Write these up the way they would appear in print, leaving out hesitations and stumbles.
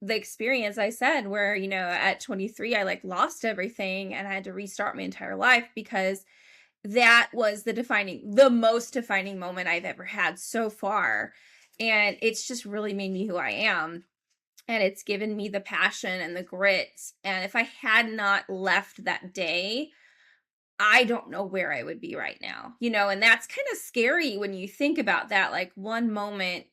the experience I said where, at 23, I like lost everything and I had to restart my entire life because that was the most defining moment I've ever had so far. And it's just really made me who I am. And it's given me the passion and the grit. And if I had not left that day, I don't know where I would be right now, and that's kind of scary when you think about that. Like one moment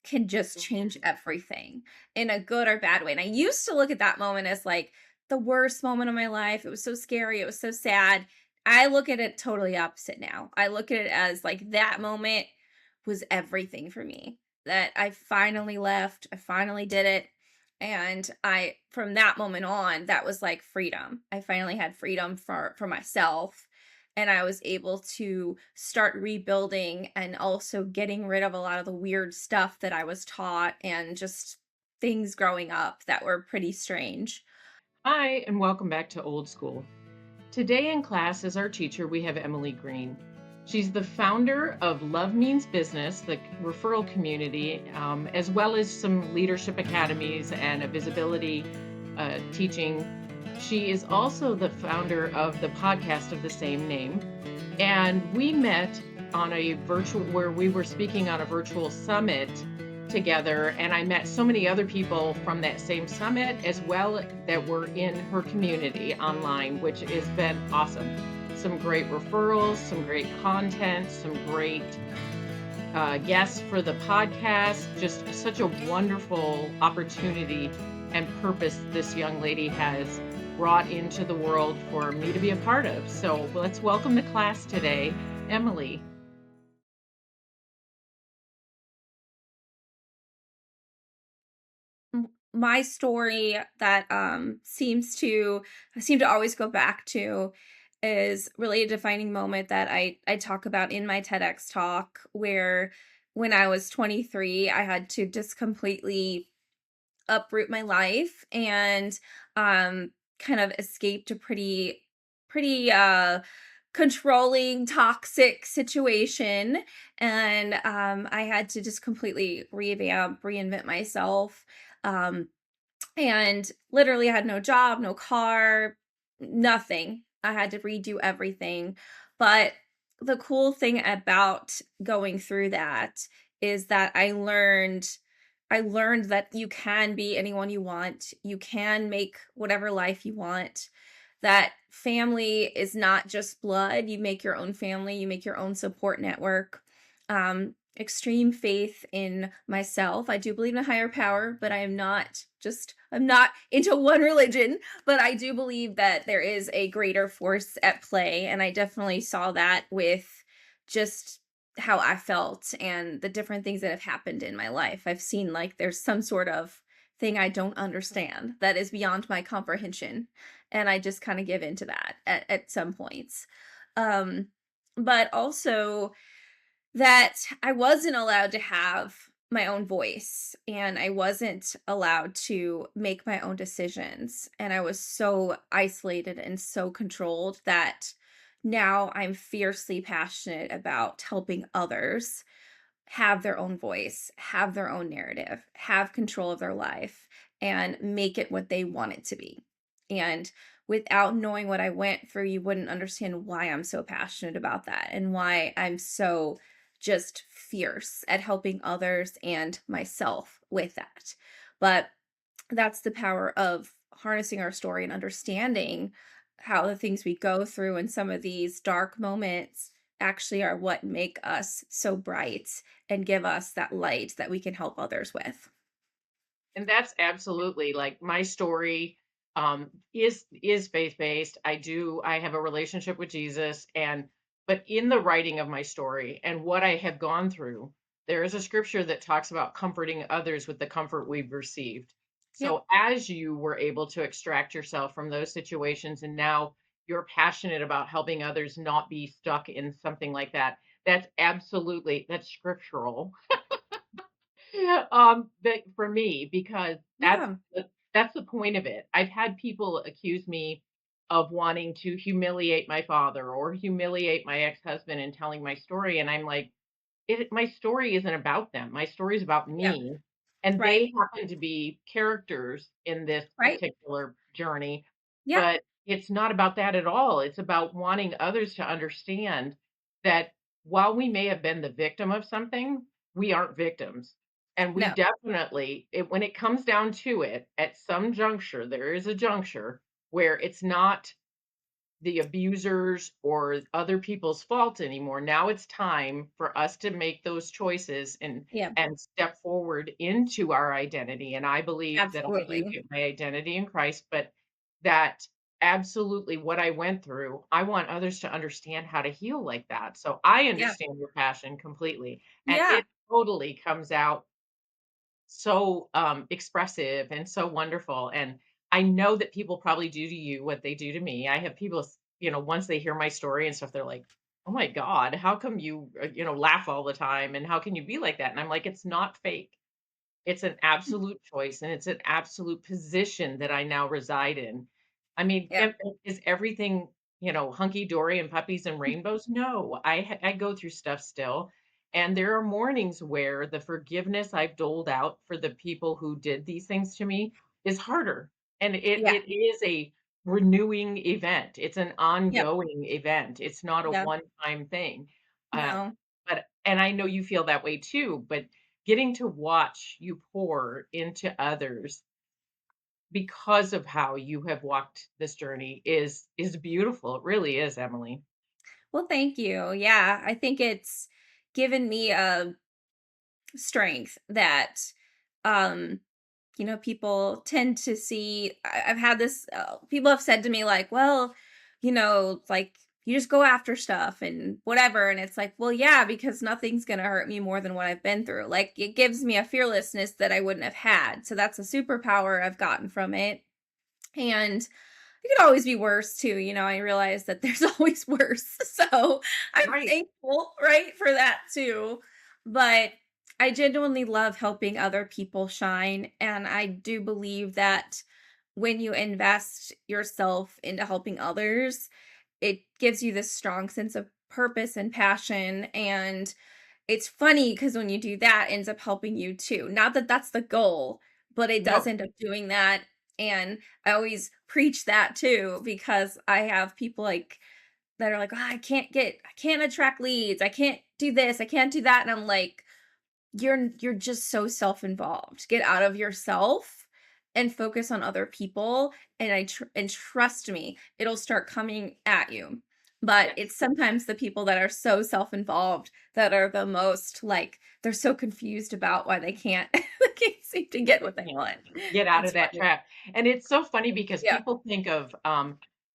can just change everything in a good or bad way. And I used to look at that moment as like the worst moment of my life. It was so scary. It was so sad. I look at it totally opposite now. I look at it as like that moment was everything for me. That I finally left. I finally did it. And from that moment on, that was like freedom. I finally had freedom for myself, and I was able to start rebuilding and also getting rid of a lot of the weird stuff that I was taught and just things growing up that were pretty strange. Hi, and welcome back to Old School. Today in class, as our teacher, we have Emily Green. She's the founder of Love Means Business, the referral community, as well as some leadership academies and a visibility teaching. She is also the founder of the podcast of the same name. And we met on a virtual, where we were speaking on a virtual summit together. And I met so many other people from that same summit as well that were in her community online, which has been awesome. Some great referrals, some great content, some great guests for the podcast. Just such a wonderful opportunity and purpose this young lady has brought into the world for me to be a part of. So let's welcome to class today, Emily. My story that I seem to always go back to is really a defining moment that I talk about in my TEDx talk, where when I was 23, I had to just completely uproot my life and kind of escaped a pretty controlling toxic situation. And I had to just completely reinvent myself. um and literally had no job, no car, nothing. I had to redo everything. But the cool thing about going through that is that I learned that you can be anyone you want. You can make whatever life you want. That family is not just blood. You make your own family, you make your own support network. Extreme faith in myself. I do believe in a higher power, but I'm not into one religion, but I do believe that there is a greater force at play. And I definitely saw that with just how I felt and the different things that have happened in my life. I've seen like there's some sort of thing I don't understand that is beyond my comprehension. And I just kind of give into that at some points. Um, but also that I wasn't allowed to have my own voice and I wasn't allowed to make my own decisions. And I was so isolated and so controlled that now I'm fiercely passionate about helping others have their own voice, have their own narrative, have control of their life, and make it what they want it to be. And without knowing what I went through, you wouldn't understand why I'm so passionate about that and why I'm so just fierce at helping others and myself with that. But that's the power of harnessing our story and understanding how the things we go through and some of these dark moments actually are what make us so bright and give us that light that we can help others with. And that's absolutely like my story is faith-based. I have a relationship with Jesus, and but in the writing of my story and what I have gone through, there is a scripture that talks about comforting others with the comfort we've received. Yep. So as you were able to extract yourself from those situations and now you're passionate about helping others not be stuck in something like that, that's scriptural. Yeah, that for me, because Yeah. that's the point of it. I've had people accuse me of wanting to humiliate my father or humiliate my ex-husband in telling my story, and I'm like, my story isn't about them. My story is about Yeah. me, and Right. they happen to be characters in this Right. particular journey, Yeah. but it's not about that at all. It's about wanting others to understand that while we may have been the victim of something, we aren't victims. And we No. definitely, when it comes down to it, at some juncture, there is a juncture where it's not the abusers or other people's fault anymore. Now it's time for us to make those choices Yeah. and step forward into our identity. And I believe that I do Absolutely. get my identity in Christ, but that absolutely what I went through, I want others to understand how to heal like that. So I Yeah. understand your passion completely. And Yeah. it totally comes out so, expressive and so wonderful, and I know that people probably do to you what they do to me. I have people, once they hear my story and stuff, they're like, "Oh my god, how come you, laugh all the time, and how can you be like that?" And I'm like, "It's not fake. It's an absolute choice, and it's an absolute position that I now reside in." I mean, Yeah. is everything, hunky dory and puppies and rainbows? No, I go through stuff still, and there are mornings where the forgiveness I've doled out for the people who did these things to me is harder, and Yeah. it is a renewing event. It's an Yep. ongoing event. It's not a Yeah. one-time thing. Um, No. and I know you feel that way too, but getting to watch you pour into others because of how you have walked this journey is beautiful. It really is, Emily. Well, thank you. Yeah, I think it's given me a strength that, um, people tend to see. I've had this, people have said to me, like, well, like, you just go after stuff and whatever. And it's like, well, yeah, because nothing's going to hurt me more than what I've been through. Like, it gives me a fearlessness that I wouldn't have had. So that's a superpower I've gotten from it. And it could always be worse too, I realize that there's always worse. So, I'm Right. thankful, right, for that too. But I genuinely love helping other people shine, and I do believe that when you invest yourself into helping others, it gives you this strong sense of purpose and passion, and it's funny because when you do that, it ends up helping you too. Not that that's the goal, but it does No. end up doing that, and I always preach that too because I have people, like, that are like, "Oh, I can't attract leads. I can't do this. I can't do that." And I'm like, you're just so self-involved. Get out of yourself and focus on other people, and trust me, it'll start coming at you. But Yes. it's sometimes the people that are so self-involved that are the most, like, they're so confused about why they can't they can't seem to get what they want. Get out of It's that funny. trap. And it's so funny because Yeah. people think of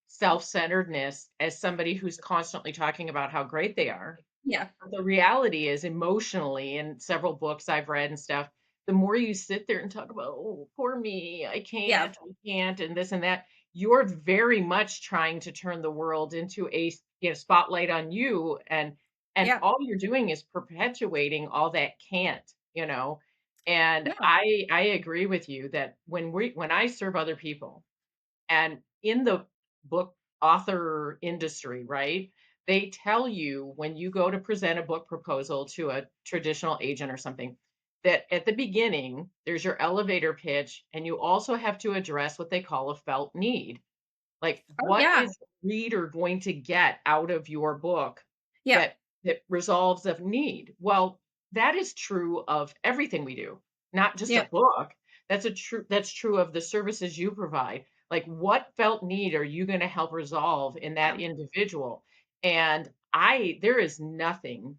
self-centeredness as somebody who's constantly talking about how great they are. Yeah. The reality is emotionally, in several books I've read and stuff, the more you sit there and talk about, "Oh, poor me, Yeah. I can't," and this and that, you're very much trying to turn the world into a spotlight on you, and Yeah. all you're doing is perpetuating all that can't, and Yeah. I agree with you that when I serve other people, and in the book author industry, right? They tell you when you go to present a book proposal to a traditional agent or something that at the beginning, there's your elevator pitch, and you also have to address what they call a felt need. Like, Oh, what yeah. is the reader going to get out of your book Yeah. that resolves a need? Well, that is true of everything we do, not just a Yeah. book. That's true of the services you provide. Like, what felt need are you going to help resolve in that Yeah. individual? And I there is nothing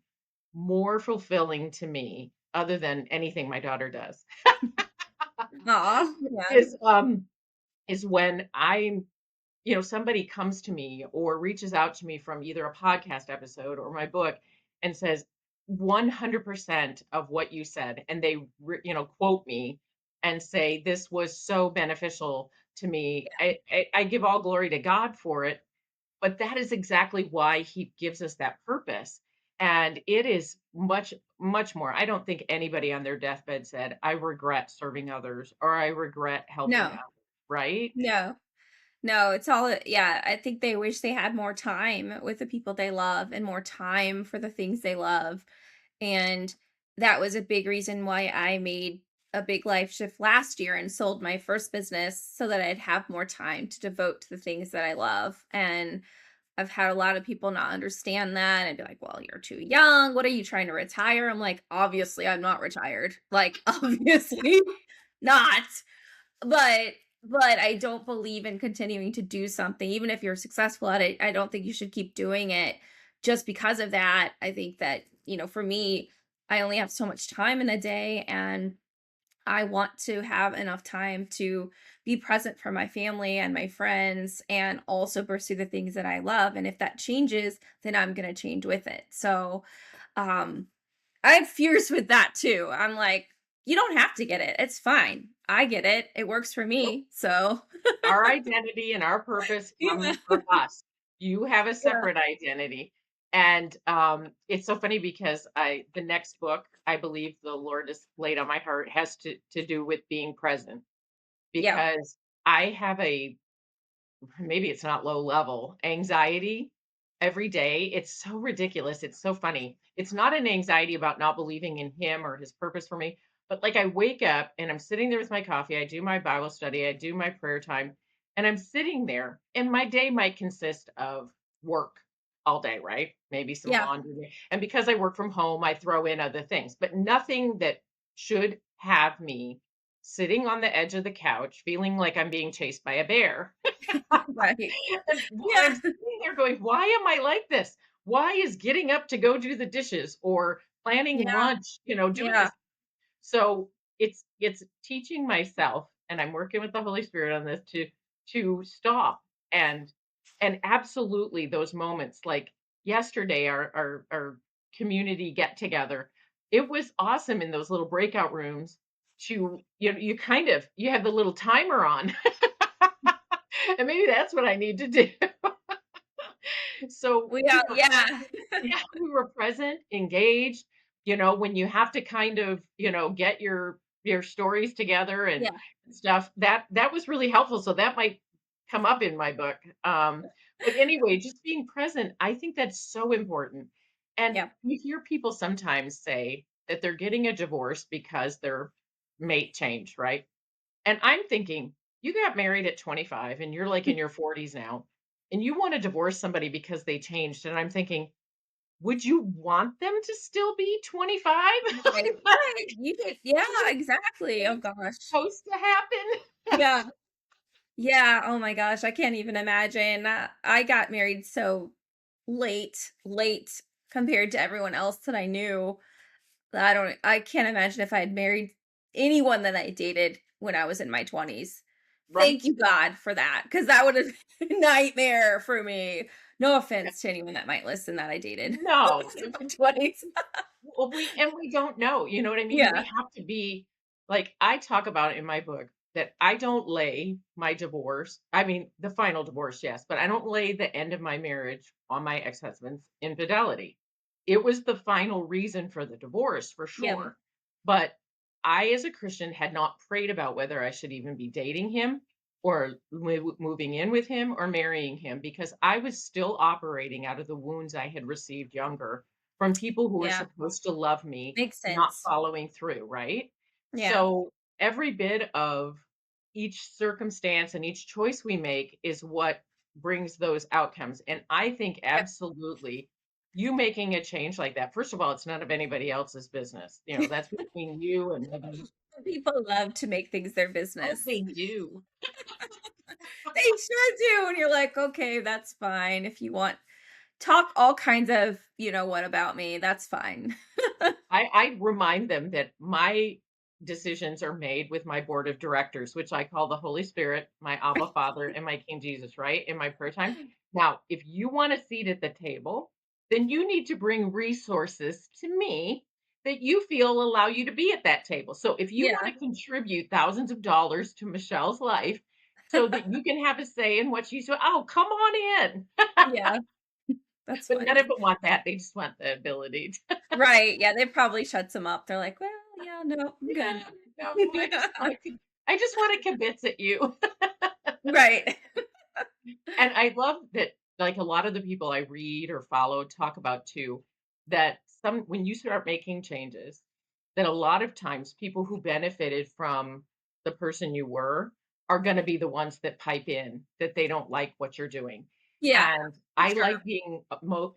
more fulfilling to me other than anything my daughter does Aw. Yeah. is is when somebody comes to me or reaches out to me from either a podcast episode or my book and says 100% of what you said, and they quote me and say this was so beneficial to me. I give all glory to God for it, but that is exactly why he gives us that purpose, and it is much more. I don't think anybody on their deathbed said I regret serving others or I regret helping No. others, right? No. No, it's all, yeah, I think they wish they had more time with the people they love and more time for the things they love, and that was a big reason why I made a big life shift last year and sold my first business so that I'd have more time to devote to the things that I love. And I've had a lot of people not understand that and be like, "Well, you're too young. What are you trying to retire?" I'm like, "Obviously, I'm not retired. Like, obviously not." But but I don't believe in continuing to do something even if you're successful at it. I don't think you should keep doing it just because of that. I think that, for me, I only have so much time in a day, and I want to have enough time to be present for my family and my friends and also pursue the things that I love. And if that changes, then I'm going to change with it. So, um, I have fears with that too. I'm like, you don't have to get it. It's fine. I get it. It works for Nope. me. So, Our identity and our purpose yeah. come from us. You have a Yeah. separate identity. And it's so funny because the next book I believe the Lord has laid on my heart has to do with being present, Yeah. because I have a, maybe it's not low level anxiety every day. It's so ridiculous. It's so funny. It's not an anxiety about not believing in him or his purpose for me, but like I wake up and I'm sitting there with my coffee, I do my Bible study, I do my prayer time, and I'm sitting there and my day might consist of work all day, right? Maybe some Yeah. laundry. And because I work from home, I throw in other things, but nothing that should have me sitting on the edge of the couch feeling like I'm being chased by a bear. Right. And I'm Yeah. sitting there going, "Why am I like this? Why is getting up to go do the dishes or planning Yeah. lunch, doing Yeah. this?" So it's teaching myself, and I'm working with the Holy Spirit on this, to stop and absolutely those moments like yesterday, our community get together. It was awesome in those little breakout rooms to, you have the little timer on. And maybe that's what I need to do. So, We are, yeah. yeah, we were present, engaged, when you have to kind of, get your stories together and Yeah. stuff, that was really helpful. So that might come up in my book. But anyway, just being present, I think that's so important. And Yeah. you hear people sometimes say that they're getting a divorce because their mate changed, right? And I'm thinking, you got married at 25 and you're like in your 40s now, and you want to divorce somebody because they changed. And I'm thinking, would you want them to still be 25? Right. Right. You did, yeah, exactly. Oh It's gosh. supposed to happen. Yeah. Yeah, oh my gosh, I can't even imagine. I got married so late compared to everyone else that I knew. That I can't imagine if I had married anyone that I dated when I was in my 20s. Thank Right? you God for that, because that would have been a nightmare for me. No offense to anyone that might listen that I dated when I No. was in my 20s. Well, we don't know, you know what I mean? We Yeah, have to be like, I talk about it in my book that I don't lay my divorce, I mean, the final divorce, yes, but I don't lay the end of my marriage on my ex-husband's infidelity. It was the final reason for the divorce, for yeah, sure. But I, as a Christian, had not prayed about whether I should even be dating him or moving in with him or marrying him, because I was still operating out of the wounds I had received younger from people who were yeah, supposed to love me, makes not sense. following through, right? Yeah, So every bit of each circumstance and each choice we make is what brings those outcomes. And I think yeah. absolutely you making a change like that, first of all, it's none of anybody else's business. That's between you and maybe, People love to make things their oh, business. they do. They sure do, and you're like, "Okay, that's fine. If you want talk all kinds of, what about me, that's fine." I remind them that my decisions are made with my board of directors, which I call the Holy Spirit, my Abba Father, and my King Jesus, right? In my prayer time. Now, if you want a seat at the table, then you need to bring resources to me that you feel allow you to be at that table. So if you want Yeah, to contribute thousands of dollars to Michelle's life so that you can have a say in what she's doing, oh, come on in. yeah, that's But none of funny. them want that. They just want the ability. Right, yeah, that probably shuts them up. They're like, "Well, yeah, no, I'm good." Yeah, no, I just wanna kibitz at you. Right. And I love that, like, a lot of the people I read or follow talk about too, that some when you start making changes, that a lot of times people who benefited from the person you were are going to be the ones that pipe in that they don't like what you're doing. Yeah, And for I sure. like being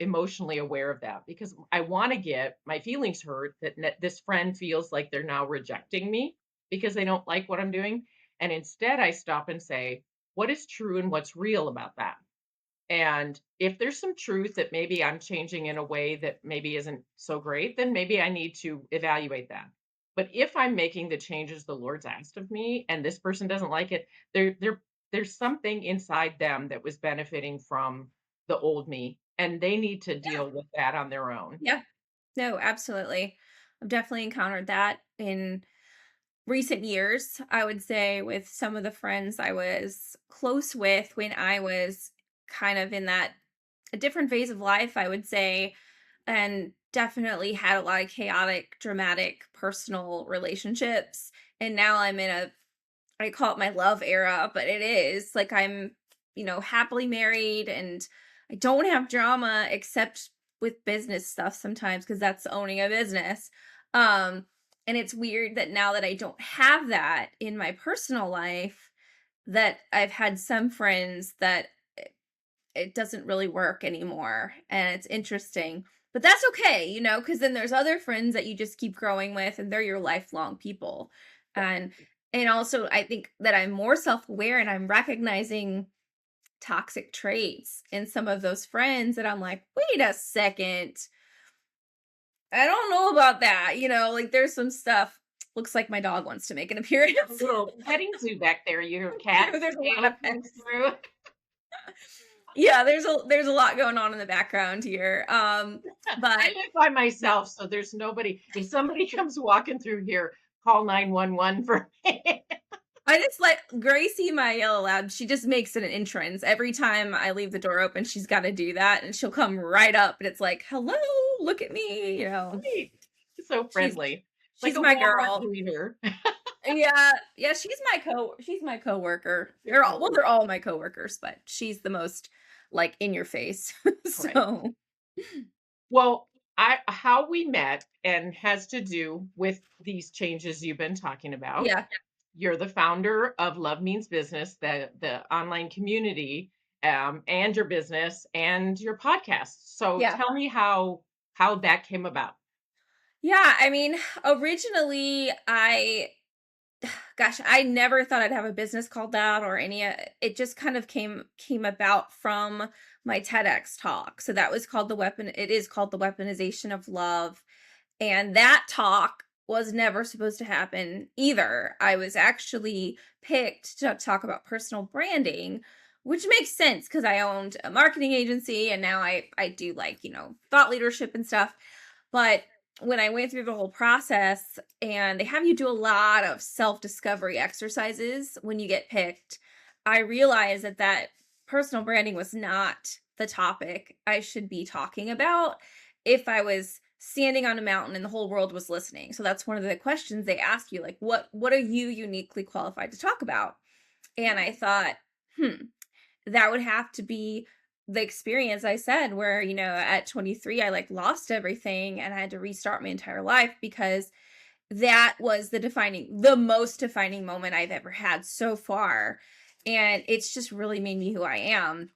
emotionally aware of that because I want to get my feelings hurt that this friend feels like they're now rejecting me because they don't like what I'm doing. And instead, I stop and say, what is true and what's real about that? And if there's some truth that maybe I'm changing in a way that maybe isn't so great, then maybe I need to evaluate that. But if I'm making the changes the Lord's asked of me and this person doesn't like it, there's something inside them that was benefiting from the old me, and they need to Yeah, deal with that on their own. yeah. No, absolutely. I've definitely encountered that in recent years, I would say, with some of the friends I was close with when I was kind of in that a different phase of life, I would say, and definitely had a lot of chaotic, dramatic personal relationships. And now I'm in a I call it my love era, but it is like I'm, happily married and I don't have drama except with business stuff sometimes because that's owning a business. Um, and it's weird that now that I don't have that in my personal life, that I've had some friends that it doesn't really work anymore. And it's interesting. But that's okay, because then there's other friends that you just keep growing with and they're your lifelong people. And also I think that I'm more self-aware and I'm recognizing toxic traits in some of those friends that I'm like, wait a second. I don't know about that. Like there's some stuff. Looks like my dog wants to make an A appearance. little petting zoo back there. Your cat's There's a lot tail of comes pets. through. Yeah, there's a lot going on in the background here. I But live by myself, so there's nobody. If somebody comes walking through here, call 911 for me. I just let Gracie, my yellow lab, she just makes an entrance. Every time I leave the door open, she's got to do that. And she'll come right up and it's like, hello, look at me. Right. So She's friendly, like she's a my Walmart girl. greeter. Yeah, yeah, she's my coworker. They're all my coworkers, but she's the most like in your face. Right. So Well, I how we met and has to do with these changes you've been talking about. yeah, You're the founder of Love Means Business, the online community, and your business and your podcast. So yeah. tell me how that came about. Yeah, I mean, originally gosh, I never thought I'd have a business called that or any it just kind of came about from my TEDx talk. So that was called it is called the Weaponization of Love. And that talk was never supposed to happen either. I was actually picked to talk about personal branding, which makes sense because I owned a marketing agency and now I do like, thought leadership and stuff. But when I went through the whole process and they have you do a lot of self-discovery exercises when you get picked, I realized that personal branding was not the topic I should be talking about if I was standing on a mountain and the whole world was listening. So that's one of the questions they ask you, like, what are you uniquely qualified to talk about? And I thought, hmm, that would have to be the experience I said where, at 23, I like lost everything and I had to restart my entire life because that was the most defining moment I've ever had so far. And it's just really made me who I am.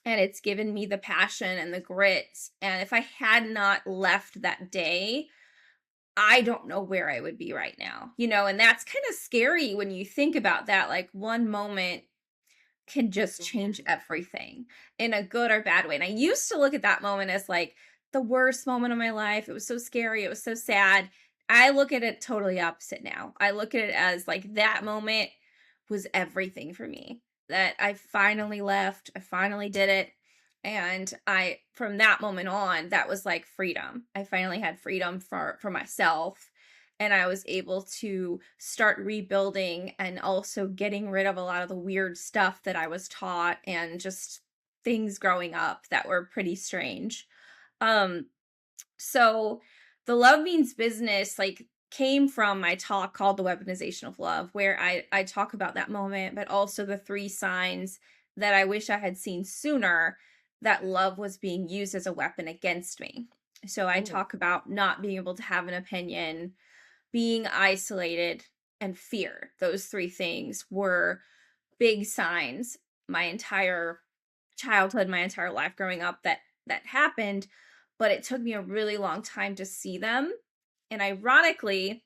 And it's given me the passion and the grit. And if I had not left that day, I don't know where I would be right now, and that's kind of scary when you think about that. Like one moment can just change everything in a good or bad way. And I used to look at that moment as like the worst moment of my life. It was so scary. It was so sad. I look at it totally opposite now. I look at it as like that moment was everything for me. That I finally left. I finally did it. And from that moment on, that was like freedom. I finally had freedom for myself and I was able to start rebuilding and also getting rid of a lot of the weird stuff that I was taught and just things growing up that were pretty strange. Um so the Love Means Business like came from my talk called The Weaponization of Love where I talk about that moment but also the three signs that I wish I had seen sooner that love was being used as a weapon against me. So I Mm, talk about not being able to have an opinion, being isolated, and fear. Those 3 things were big signs my entire childhood, my entire life growing up that happened, but it took me a really long time to see them. And ironically,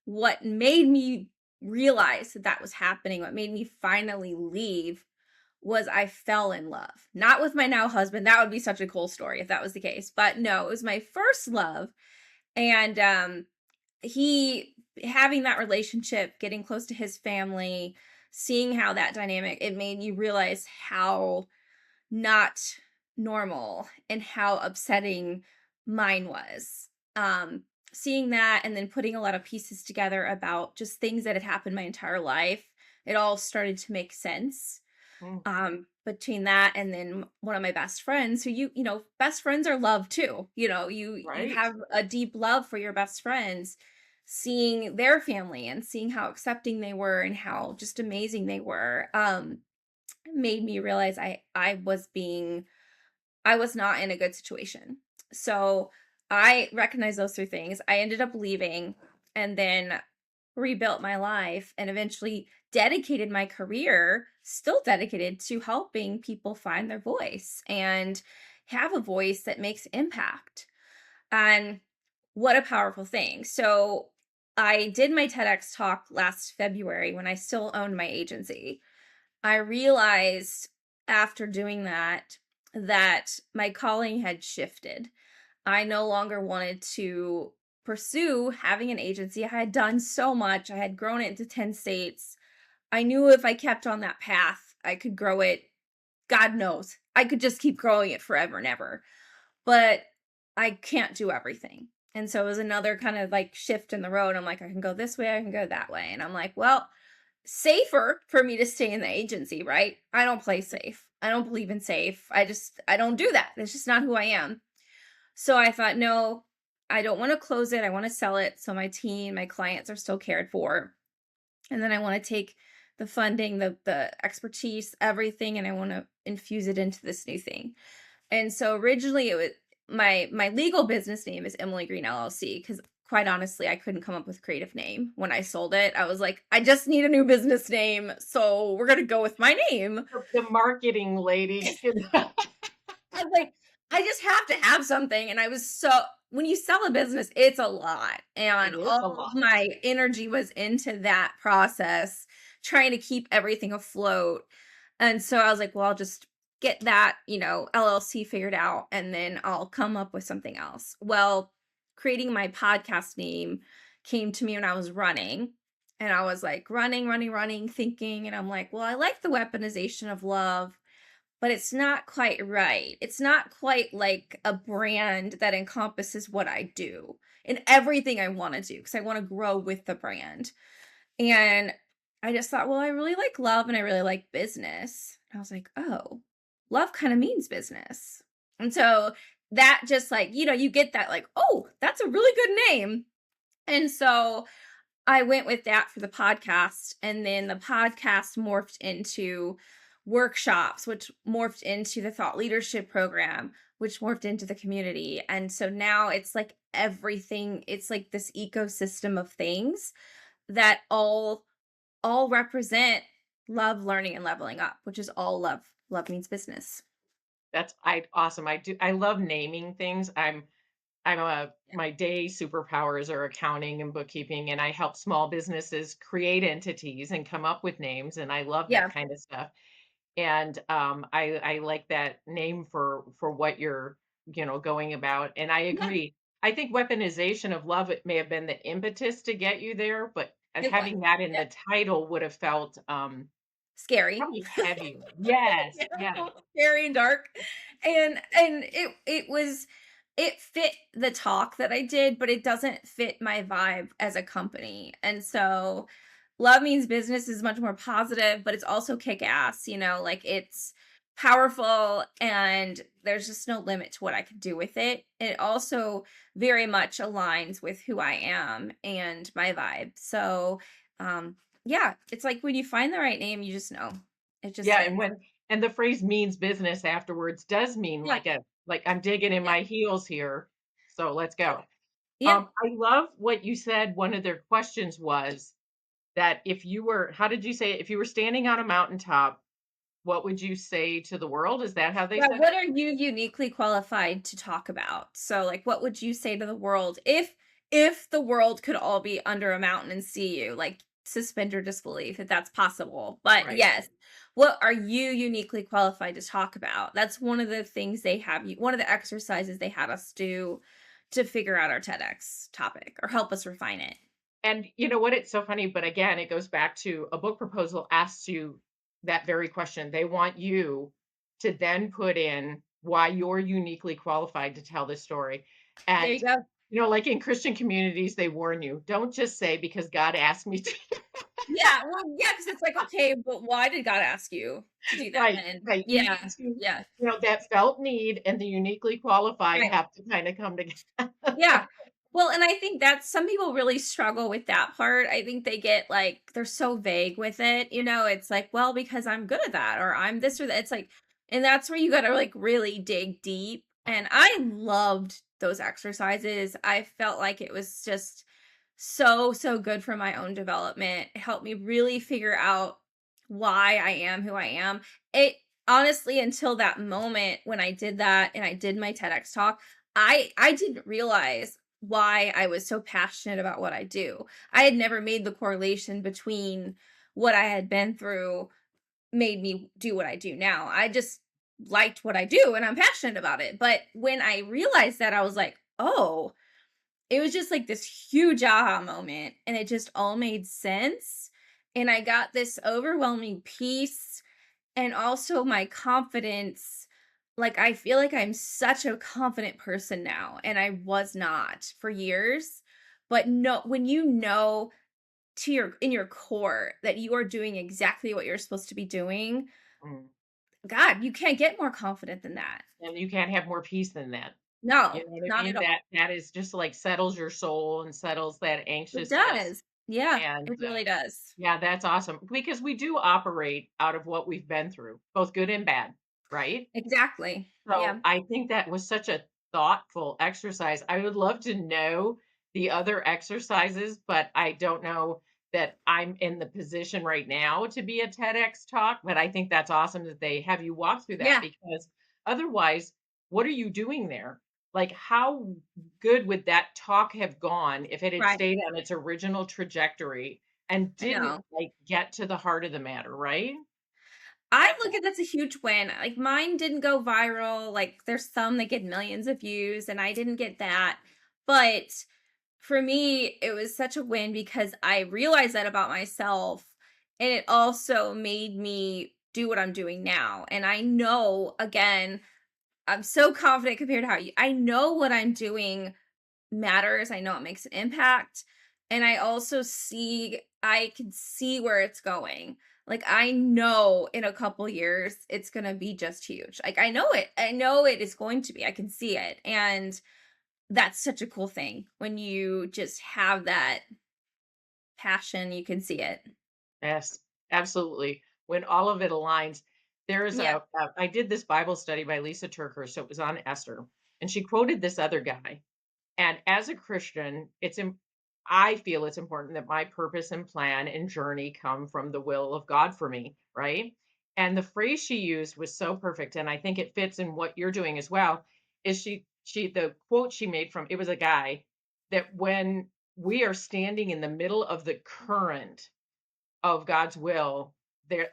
what made me realize that that was happening, what made me finally leave was I fell in love. Not with my now husband. That would be such a cool story if that was the case. But no, it was my first love. And he having that relationship, getting close to his family, seeing how that dynamic, it made me realize how not normal and how upsetting mine was. Seeing that and then putting a lot of pieces together about just things that had happened my entire life, it all started to make sense. Mm, Between that and then one of my best friends who best friends are love too. You right. have a deep love for your best friends, seeing their family and seeing how accepting they were and how just amazing they were, made me realize I was not in a good situation. So I recognized those 3 things. I ended up leaving and then rebuilt my life and eventually dedicated my career, still dedicated to helping people find their voice and have a voice that makes impact. And what a powerful thing. So I did my TEDx talk last February when I still owned my agency. I realized after doing that my calling had shifted. I no longer wanted to pursue having an agency. I had done so much. I had grown it into 10 states. I knew if I kept on that path, I could grow it. God knows. I could just keep growing it forever and ever. But I can't do everything. And so it was another kind of like shift in the road. I'm like, I can go this way, I can go that way. And I'm like, well, safer for me to stay in the agency, right? I don't play safe. I don't believe in safe. I don't do that. It's just not who I am. So I thought, no, I don't want to close it. I want to sell it so my team, my clients are still cared for. And then I want to take the funding, the expertise, everything, and I want to infuse it into this new thing. And so originally it was my legal business name is Emily Green LLC because quite honestly, I couldn't come up with a creative name when I sold it. I was like, I just need a new business name, so we're gonna go with my name. The marketing lady. I was like, I just have to have something. And I was so when you sell a business, it's a lot. It And is a all lot. my energy was into that process, trying to keep everything afloat. And so I was like, well, I'll just get that, LLC figured out and then I'll come up with something else. Well, creating my podcast name came to me when I was running. And I was like running, running, running, thinking. And I'm like, well, I like the weaponization of love, but it's not quite right. It's not quite like a brand that encompasses what I do and everything I want to do because I want to grow with the brand. And I just thought, well, I really like love and I really like business. I was like, oh, love kind of means business. And so that just like, you get that like, oh, that's a really good name. And so I went with that for the podcast, and then the podcast morphed into workshops, which morphed into the thought leadership program, which morphed into the community. And so now it's like everything, it's like this ecosystem of things that all represent love, learning, and leveling up, which is all love. Love means business. That's awesome. I love naming things. I'm a Yeah. my day superpowers are accounting and bookkeeping, and I help small businesses create entities and come up with names, and I love that Yeah. kind of stuff. And I like that name for what you're going about. And I Yeah. agree. I think weaponization of love, it may have been the impetus to get you there, but It was. having that in Yeah. the title would have felt Scary. probably heavier. Yes, Yeah, yeah. scary and dark. And it fit the talk that I did, but it doesn't fit my vibe as a company. And so Love Means Business is much more positive, but it's also kick ass, like it's powerful and there's just no limit to what I could do with it. It also very much aligns with who I am and my vibe. So yeah, it's like when you find the right name, you just know. It just Yeah, fits. and the phrase means business afterwards does mean Yeah, like I'm digging in yeah, my heels here. So let's yeah. go. Yeah. I love what you said. One of their questions was that if you were, how did you say it? If you were standing on a mountaintop, what would you say to the world? Is that how they Yeah, said what it? are you uniquely qualified to talk about? So, like, what would you say to the world if the world could all be under a mountain and see you? Like, suspend your disbelief if that's possible. But Right. yes, what are you uniquely qualified to talk about? That's one of the things they have you one of the exercises they had us do to figure out our TEDx topic or help us refine it. And you know what? It's so funny, but again, it goes back to a book proposal asks you that very question. They want you to then put in why you're uniquely qualified to tell this story. There And, you go. like in Christian communities, they warn you, don't just say because God asked me to. Yeah, well, yeah, because it's like, okay, but why did God ask you to do that Right, then? right. You need Yeah, to, yeah, that felt need and the uniquely qualified right. have to kind of come together. Yeah. Well, and I think that some people really struggle with that part. I think they get like they're so vague with it, it's like, well, because I'm good at that or I'm this or that. It's like, and that's where you got to like really dig deep. And I loved those exercises. I felt like it was just so good for my own development. It helped me really figure out why I am who I am. It honestly until that moment when I did that and I did my TEDx talk, I didn't realize why I was so passionate about what I do. I had never made the correlation between what I had been through made me do what I do now. I just liked what I do and I'm passionate about it. But when I realized that, I was like, "Oh, it was just like this huge aha moment and it just all made sense." And I got this overwhelming peace and also my confidence. Like, I feel like I'm such a confident person now, and I was not for years. But no, when you know to your in your core that you are doing exactly what you're supposed to be doing, Mm. God, you can't get more confident than that. And you can't have more peace than that. You No, know what I not at mean? all. That is just like settles your soul and settles that It anxiousness. does. Yeah, And it really does. yeah, that's awesome because we do operate out of what we've been through, both good and bad, right? Exactly. So Yeah. I think that was such a thoughtful exercise. I would love to know the other exercises, but I don't know that I'm in the position right now to be a TEDx talk. But I think that's awesome that they have you walk through that Yeah. because otherwise, what are you doing there? Like, how good would that talk have gone if it had Right. stayed on its original trajectory and I didn't know. like get to the heart of the matter, right? I look at that's a huge win. Like mine didn't go viral. Like there's some that get millions of views and I didn't get that. But for me, it was such a win because I realized that about myself and it also made me do what I'm doing now. And I know again, I'm so confident compared to I know what I'm doing matters. I know it makes an impact. And I can see where it's going. Like I know in a couple years it's going to be just huge. Like I know it. I know it is going to be. I can see it. And that's such a cool thing when you just have that passion, you can see it. Yes, absolutely. When all of it aligns, there's Yeah. I did this Bible study by Lisa Turker, so it was on Esther, and she quoted this other guy. And as a Christian, I feel it's important that my purpose and plan and journey come from the will of God for me, right? And the phrase she used was so perfect, and I think it fits in what you're doing as well. Is the quote she made from it was a guy that when we are standing in the middle of the current of God's will,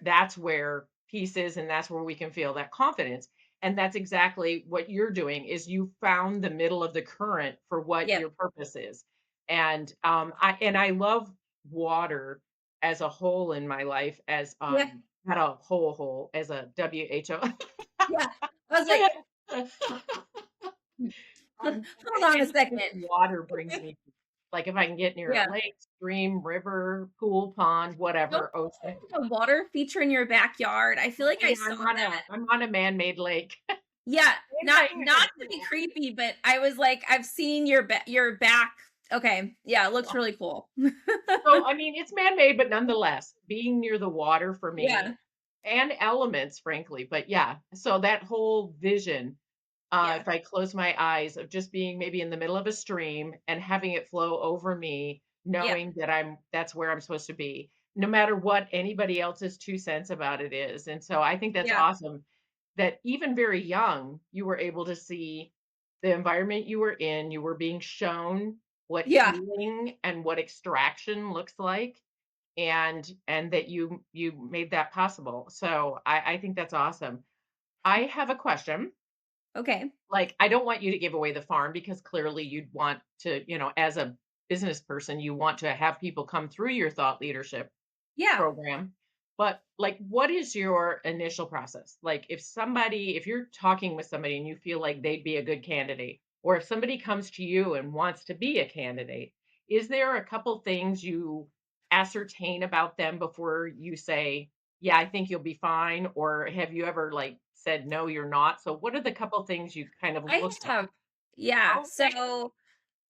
that's where peace is and that's where we can feel that confidence. And that's exactly what you're doing is you found the middle of the current for what Yep. your purpose is. And I love water as a whole in my life as Yeah. not a whole as a WHO. Yeah. I was like, hold on a Anything second. water brings me like if I can get near a Yeah. lake, stream, river, pool, pond, Don't whatever, you ocean. have a water feature in your backyard? I feel like I Yeah, saw that. I'm on a man-made lake. Yeah, And not I not have to be pool. creepy, but I was like, I've seen your back. Okay, yeah, it looks really cool. So, I mean, it's man-made, but nonetheless, being near the water for me Yeah, and elements, frankly, but yeah, so that whole vision Yeah. if I close my eyes, of just being maybe in the middle of a stream and having it flow over me, Yeah. knowing that that's where I'm supposed to be, no matter what anybody else's 2 cents about it is. And so I think that's Yeah. awesome that even very young, you were able to see the environment you were in, you were being shown what Yeah. healing and what extraction looks like, and that you made that possible. So I think that's awesome. I have a question. Okay. Like, I don't want you to give away the farm because clearly you'd want to, as a business person, you want to have people come through your thought leadership Yeah. program. But like, what is your initial process? Like, if you're talking with somebody and you feel like they'd be a good candidate, or if somebody comes to you and wants to be a candidate, is there a couple things you ascertain about them before you say, yeah, I think you'll be fine? Or have you ever like said, no, you're not? So, what are the couple things you kind of I look at? have. Yeah. Okay. So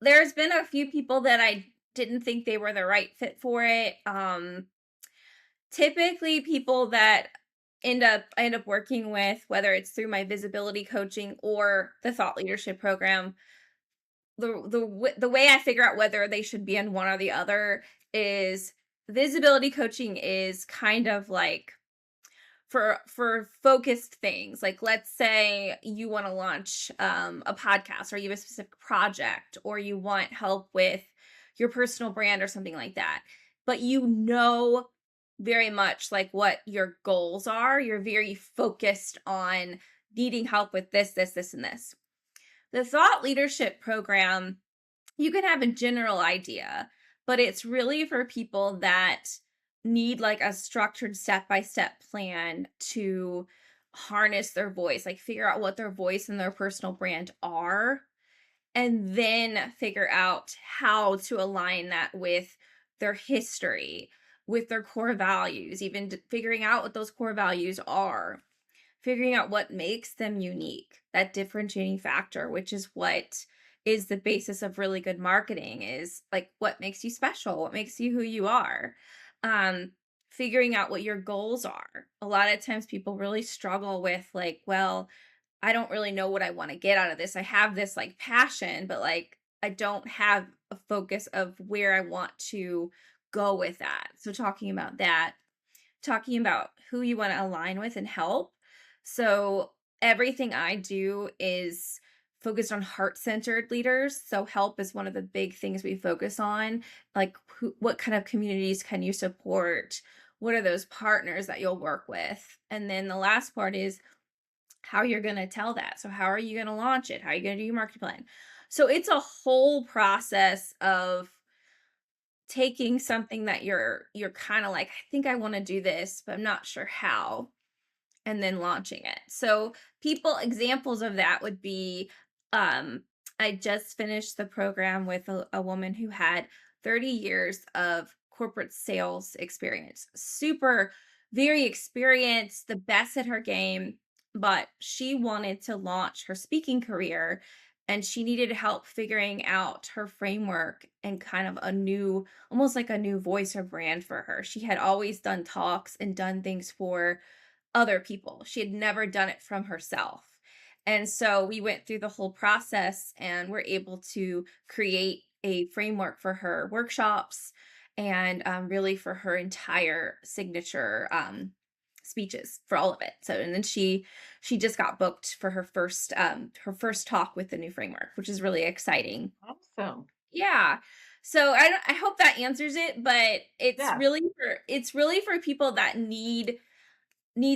there's been a few people that I didn't think they were the right fit for it. Typically people that I end up working with, whether it's through my visibility coaching or the thought leadership program, the way I figure out whether they should be in one or the other is visibility coaching is kind of like for focused things. Like let's say you want to launch a podcast, or you have a specific project, or you want help with your personal brand or something like that, but you know very much like what your goals are. You're very focused on needing help with this and this. The thought leadership program, you can have a general idea, but it's really for people that need like a structured step-by-step plan to harness their voice, like figure out what their voice and their personal brand are, and then figure out how to align that with their history, with their core values, even figuring out what those core values are, figuring out what makes them unique, that differentiating factor, which is what is the basis of really good marketing, is like what makes you special, what makes you who you are. Um, Figuring out what your goals are. A lot of times people really struggle with like, well, I don't really know what I want to get out of this. I have this like passion, but like I don't have a focus of where I want to go with that. So talking about who you want to align with and help. So everything I do is focused on heart-centered leaders. So help is one of the big things we focus on. Like what kind of communities can you support? What are those partners that you'll work with? And then the last part is how you're going to tell that. So how are you going to launch it? How are you going to do your marketing plan? So it's a whole process of taking something that you're kind of like, I think I want to do this, but I'm not sure how, and then launching it. So people examples of that would be um I just finished the program with a woman who had 30 years of corporate sales experience. Super very experienced, the best at her game, but she wanted to launch her speaking career and she needed help figuring out her framework and kind of a new, almost like a new voice or brand for her. She had always done talks and done things for other people. She had never done it from herself. And so we went through the whole process and we're able to create a framework for her workshops and really for her entire signature speeches for all of it. So and then she just got booked for her first talk with the new framework, which is really exciting. Awesome. Yeah. So I hope that answers it, but Yeah. it's really for people that need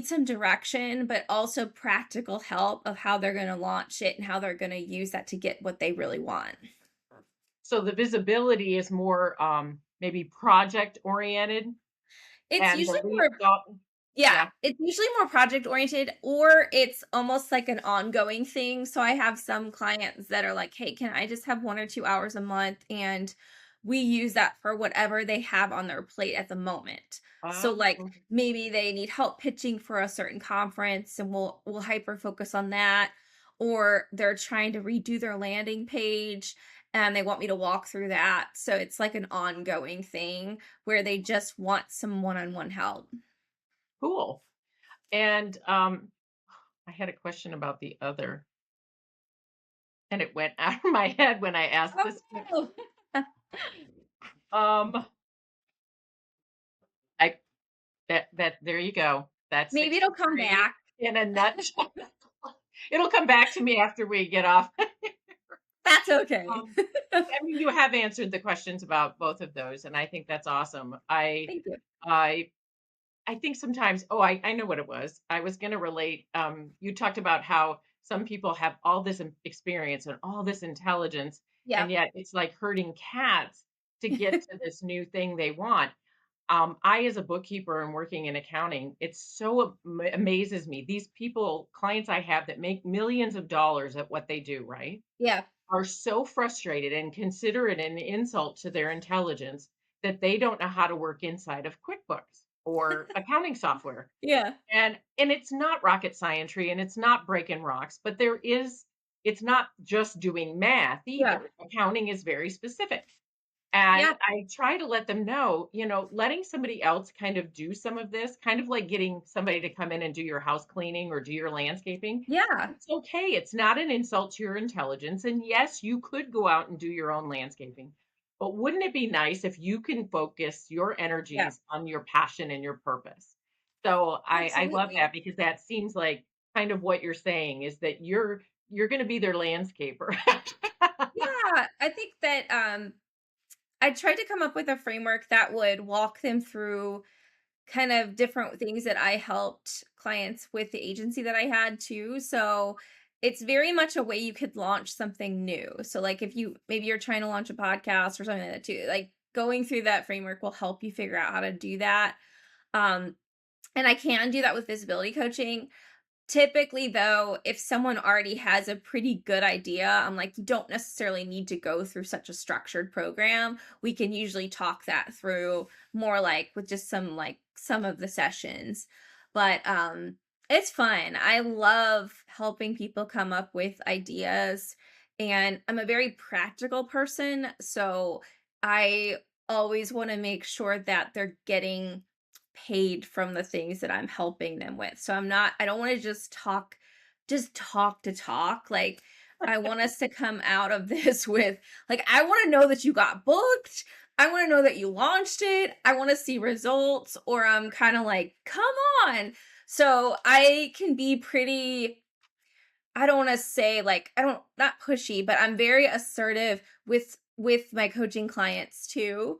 some direction, but also practical help of how they're gonna launch it and how they're gonna use that to get what they really want. So the visibility is more, maybe project oriented, It's and the usually lead more thought. Yeah, Yeah. it's usually more project oriented or it's almost like an ongoing thing. So I have some clients that are like, "Hey, can I just have 1 or 2 hours a month?" And we use that for whatever they have on their plate at the moment. So like Oh, maybe they need help pitching for a certain conference and we'll hyper focus on that, or they're trying to redo their landing page and they want me to walk through that. So it's like an ongoing thing where they just want some one-on-one help. cool. And, I had a question about the other. and it went out of my head when I asked this question. Oh, Um, I that there you go. That's maybe it'll come 63 back. in a nutshell. It'll come back to me after we get off. That's okay. Um, I mean, you have answered the questions about both of those, and I think that's awesome. Thank you. I I think sometimes I know what it was. I was gonna relate, you talked about how some people have all this experience and all this intelligence, and Yep. yet it's like herding cats to get to this new thing they want. I, as a bookkeeper and working in accounting, it so amazes me. These people, clients I have that make millions of dollars at what they do, right? Yeah. Are so frustrated and consider it an insult to their intelligence that they don't know how to work inside of QuickBooks or accounting software. Yeah. And it's not rocket scientry and it's not breaking rocks, but it's not just doing math Yeah. either. Accounting is very specific. And Yeah. I try to let them know, letting somebody else kind of do some of this, kind of like getting somebody to come in and do your house cleaning or do your landscaping. Yeah. It's okay. It's not an insult to your intelligence. And yes, you could go out and do your own landscaping. But wouldn't it be nice if you can focus your Yeah. energies on your passion and your purpose? So I love Absolutely. that because that seems like kind of what you're saying is that you're going to be their landscaper. Yeah. I think that I tried to come up with a framework that would walk them through kind of different things that I helped clients with the agency that I had too. So it's very much a way you could launch something new. So like if you maybe you're trying to launch a podcast or something like that too, like going through that framework will help you figure out how to do that. Um and I can do that with visibility coaching. Typically, though, if someone already has a pretty good idea, I'm like, you don't necessarily need to go through such a structured program. We can usually talk that through more like with just some of the sessions. But it's fun. I love helping people come up with ideas. And I'm a very practical person. So I always want to make sure that they're getting paid from the things that I'm helping them with. So I don't want to just talk to talk. Like I want us to come out of this with like I want to know that you got booked. I want to know that you launched it. I want to see results or I'm kind of like, "Come on." So I can be pretty I don't wanna say, like I don't not pushy, but I'm very assertive with my coaching clients too,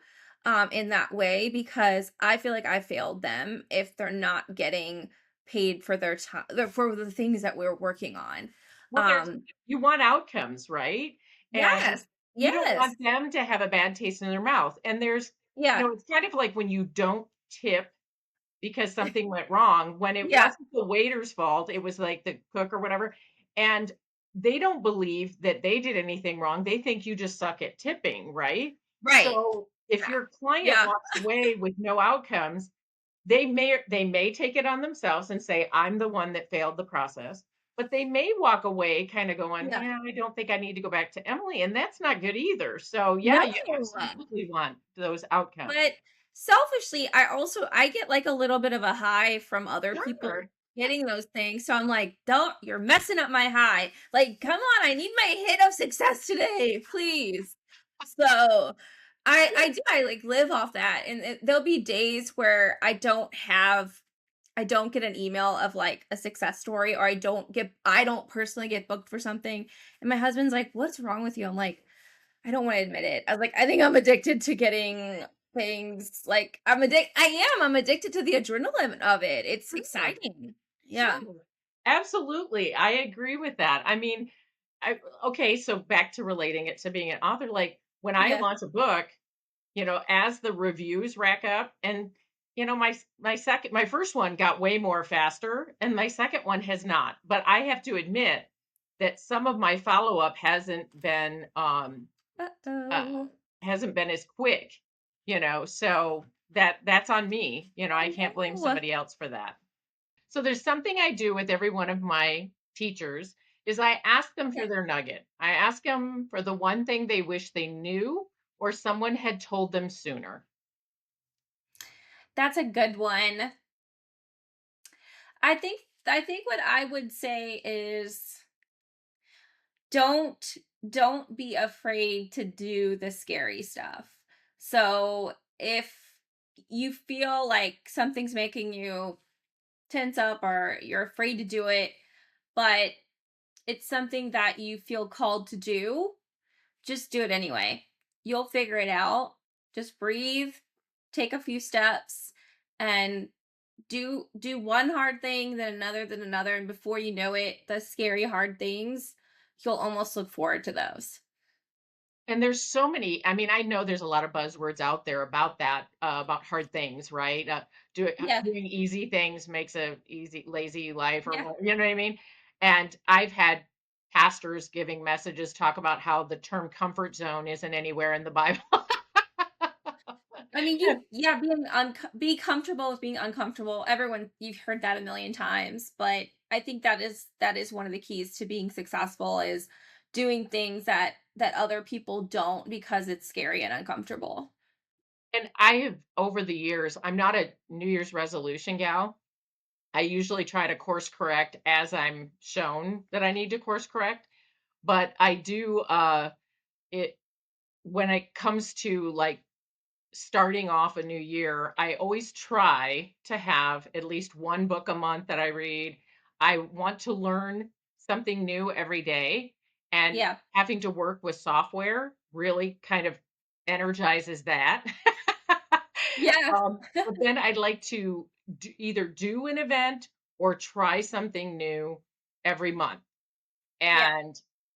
in that way, because I feel like I failed them if they're not getting paid for their time for the things that we're working on. Well, there's Um you want outcomes, right? And Yes. you don't Yes. want them to have a bad taste in their mouth. And Yeah. it's kind of like when you don't tip because something went wrong, when it Yeah. wasn't the waiter's fault, it was like the cook or whatever. And they don't believe that they did anything wrong. They think you just suck at tipping, right? Right. So if your client Yeah. walks away with no outcomes, they may take it on themselves and say, "I'm the one that failed the process," but they may walk away kinda going, Yeah. "Yeah, I don't think I need to go back to Emily," and that's not good either. So, No. yeah, you absolutely want those outcomes. But selfishly, I get like a little bit of a high from other people Sure. getting those things. So I'm like, don't you're messing up my high. Like, come on, I need my hit of success today, please. So I do I like live off that. And there'll be days where I don't get an email of like a success story or I don't personally get booked for something. And my husband's like, what's wrong with you? I'm like, I don't wanna admit it. I was like, I think I'm addicted to getting things, like, I'm addicted to the adrenaline of it. It's Sure, exciting. Yeah. sure. Absolutely, I agree with that. I mean, I okay, so back to relating it to being an author, like, when I Yeah. launch a book, as the reviews rack up and, my first one got way more faster and my second one has not. But I have to admit that some of my follow-up uh, Uh-oh. hasn't been as quick, so that's on me. I Oh, can't blame no. somebody else for that. So there's something I do with every one of my teachers is I ask them for Okay. their nugget. I ask them for the one thing they wish they knew or someone had told them sooner. That's a good one. I think what I would say is don't don't be afraid to do the scary stuff. So if you feel like something's making you tense up or you're afraid to do it, but it's something that you feel called to do, just do it anyway. You'll figure it out. Just breathe, take a few steps, and do one hard thing, then another, and before you know it, the scary hard things, you'll almost look forward to those. And there's so many, I mean, I know there's a lot of buzzwords out there about that, about hard things, right? Yeah, Doing easy things makes a easy, lazy life, or yeah. what, you know what I mean? And I've had pastors giving messages talk about how the term comfort zone isn't anywhere in the Bible. I mean, be comfortable with being uncomfortable. Everyone, you've heard that a million times, but I think that is one of the keys to being successful is doing things that other people don't because it's scary and uncomfortable. And I have, over the years, I'm not a New Year's resolution gal. I usually try to course correct as I'm shown that I need to course correct, but I do it when it comes to like starting off a new year, I always try to have at least one book a month that I read. I want to learn something new every day, and Yeah. having to work with software really kind of energizes that. Yeah. But then I'd like to either do an event or try something new every month. Yeah.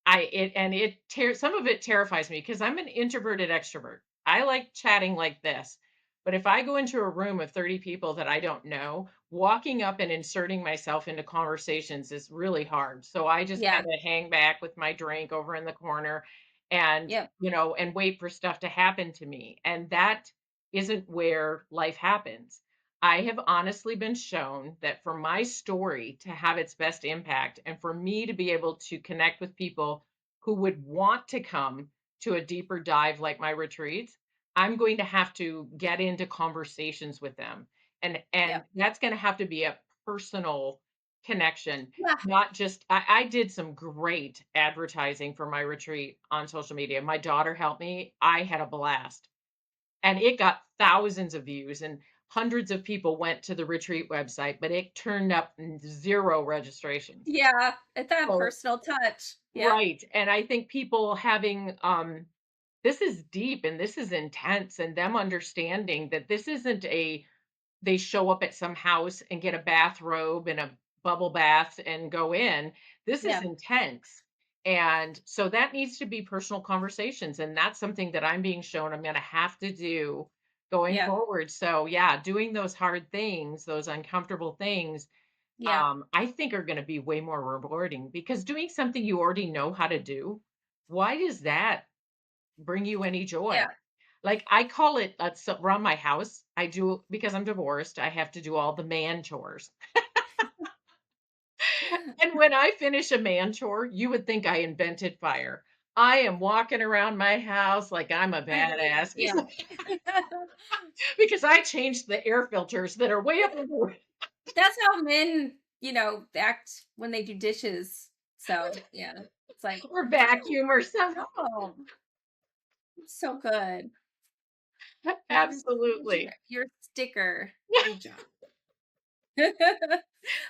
And it tears some of it terrifies me because I'm an introverted extrovert. I like chatting like this. But if I go into a room of 30 people that I don't know, walking up and inserting myself into conversations is really hard. So I just Yeah. kind of hang back with my drink over in the corner and, Yep. and wait for stuff to happen to me. And that isn't where life happens. I have honestly been shown that for my story to have its best impact and for me to be able to connect with people who would want to come to a deeper dive like my retreats, I'm going to have to get into conversations with them. And Yep. that's going to have to be a personal connection, Yeah. not just I did some great advertising for my retreat on social media. My daughter helped me. I had a blast. And it got thousands of views and hundreds of people went to the retreat website, but it turned up 0 registrations. Yeah. It's that So personal touch. Yep. right, and I think people having, this is deep and this is intense, and them understanding that this isn't a they show up at some house and get a bathrobe and a bubble bath and go in. This is Yeah. intense. And so that needs to be personal conversations. And that's something that I'm being shown I'm going to have to do going Yeah. forward. So, yeah, doing those hard things, those uncomfortable things, Yeah. I think are going to be way more rewarding because doing something you already know how to do, why does that bring you any joy? Yeah. Like, I call it, so around my house, I do because I'm divorced, I have to do all the man chores. And when I finish a man chore, you would think I invented fire. I am walking around my house like I'm a badass Yeah. because I changed the air filters that are way up in the That's how men, act when they do dishes. So, yeah. It's like, or vacuum or something. "Oh, it's so good. Here's your Absolutely. your sticker. Great job." They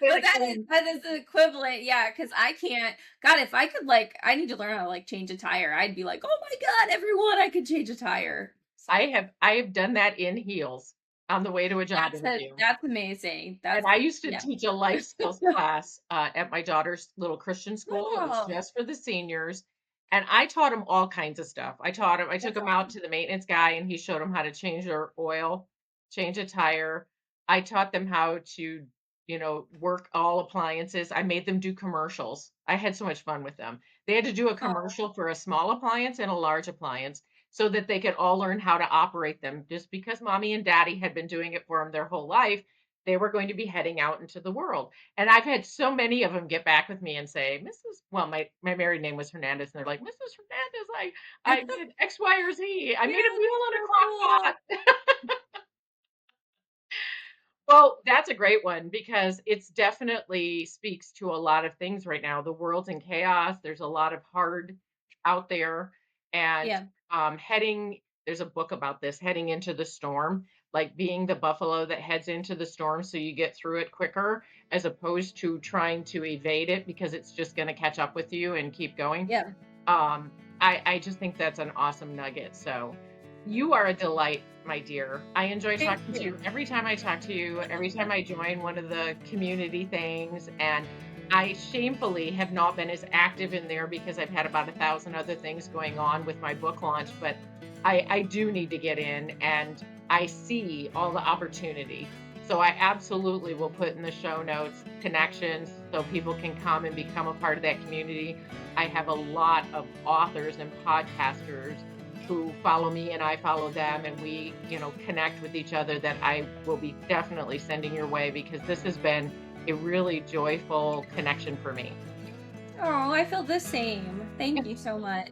But like, that is the equivalent, yeah. Because I can't God, if I could, I need to learn how to, change a tire, I'd be like, "Oh my god, everyone, I could change a tire." So, I have done that in heels on the way to a job interview. that's amazing. And That's I used to yeah. teach a life skills class, at my daughter's little Christian school. It was Oh, just for the seniors, and I taught them all kinds of stuff. I took that's them out awesome. to the maintenance guy, and he showed them how to change their oil, change a tire. I taught them how to, work all appliances. I made them do commercials. I had so much fun with them. They had to do a Oh, commercial for a small appliance and a large appliance so that they could all learn how to operate them. Just because mommy and daddy had been doing it for them their whole life, they were going to be heading out into the world. And I've had so many of them get back with me and say, Mrs. Well, my married name was Hernandez, and they're like, Mrs. Hernandez, I did X, Y, or Z. I yeah, made a meal that's in a so crock cool. pot. Well, that's a great one because it's definitely speaks to a lot of things right now. The world's in chaos. There's a lot of hard out there and Yeah, heading there's a book about this heading into the storm, like being the buffalo that heads into the storm so you get through it quicker as opposed to trying to evade it because it's just going to catch up with you and keep going. yeah. Um, I just think that's an awesome nugget. So you are a delight, my dear. I enjoy Thank talking to you. you every time I talk to you, every time I join one of the community things. And I shamefully have not been as active in there because I've had about 1,000 other things going on with my book launch. But I do need to get in and I see all the opportunity. So I absolutely will put in the show notes connections so people can come and become a part of that community. I have a lot of authors and podcasters who follow me and I follow them and we, connect with each other that I will be definitely sending your way because this has been a really joyful connection for me. Oh, I feel the same. Yeah. Thank you so much.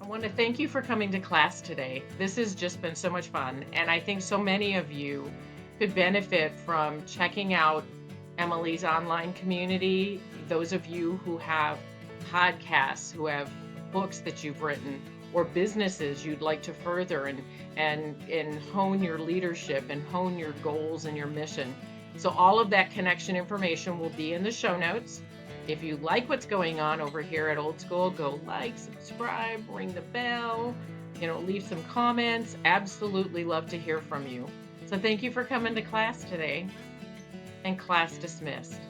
I want to thank you for coming to class today. This has just been so much fun. And I think so many of you could benefit from checking out Emily's online community. Those of you who have podcasts, who have books that you've written, or businesses you'd like to further and hone your leadership and hone your goals and your mission. So all of that connection information will be in the show notes. If you like what's going on over here at Old School, go like, subscribe, ring the bell, leave some comments. Absolutely love to hear from you. So thank you for coming to class today and class dismissed.